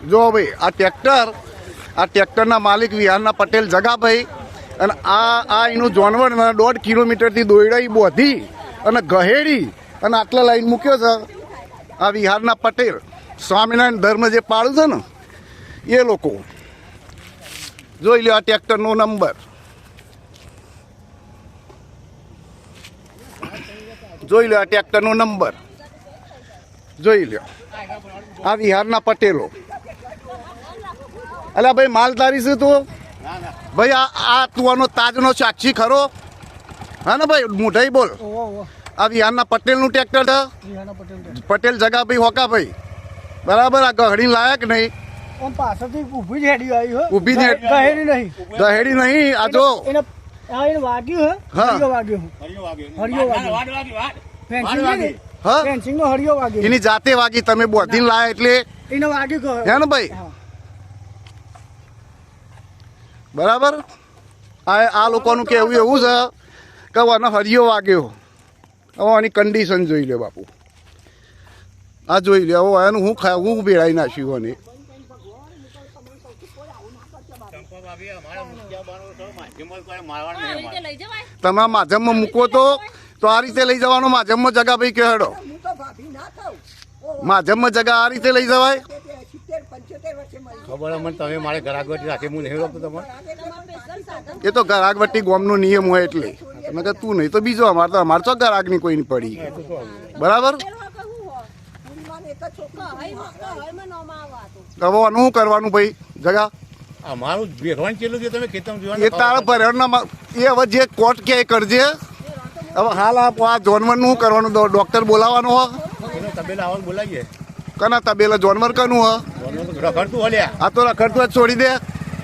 જો ભાઈ આ ટ્રેક્ટરના માલિક વિહારના પટેલ જગાભાઈ અને આ એનું જાનવર 1.5 કિલોમીટરથી દોયડાઈ બોધી અને ગહેડી અને આટલા લાઈન મૂક્યો છે આ વિહારના પટેલ સ્વામિનારાયણ ધર્મ જે પાળું છે ને એ લોકો જોઈ લો આ ટ્રેક્ટરનો નંબર જોઈ લો આ ટ્રેક્ટરનો નંબર જોઈ લો આ વિહારના પટેલો અલા ભાઈ માલધારી છે તું ભાઈ આ તું આનો તાજનો સાક્ષી ખરો હા ને ભાઈ મોઢાઈ બોલ આ વિહારના પટેલનું ટ્રેક્ટર છે પટેલ જગાભાઈ હોકાભાઈ બરાબર આ ગહડી લાયક નહીં પાછળથી ઊભી જ હેડી આવી હો ઊભી જ ગહેડી નહીં આ જો વાગ્યું હરિયો વાગ્યો ફેન્સિંગ નો હરિયો વાગ્યો એની જાતે વાગી તમે બોધીને લાયા એટલે એને વાગ્યું હે ને ભાઈ બરાબર આ લોકોનું કહેવું એવું છે કે આનો હરિયો વાગ્યો હવે આની કન્ડિશન જોઈ લે બાપુ આ જોઈ લે હવે એનું હું ભેળાઈ નાખ્યું અને તમે માધ્યમમાં મૂકો તો આ રીતે લઈ જવાનો માધ્યમમાં જગા ભાઈ કહેડો માધ્યમમાં જગા આ રીતે લઈ જવાય ખબર મને તમે મારે ઘરાગવટી રાખી હું નહીં રોકતો તમારે એ તો ઘરાગવટી ગોમનો નિયમ હોય એટલે તમે કે તું નહીં તો બીજો અમારે તો ઘરાગની કોઈ નહીં પડી બરાબર હવે આનું શું કરવાનું ભાઈ જગા અમારું બેરવાન ચેલું છે તમે ખેતમ એ તારા ભરણના એ હવે જે કોર્ટ કે કરજે હવે હાલ આ જાનવરનું શું કરવાનું ડોક્ટર બોલાવવાનો હો તબેલા આવા બોલાવીએ કના તબેલા જાનવર કનું હ રખડતું હલ્યા આ તો રખડતું જ છોડી દે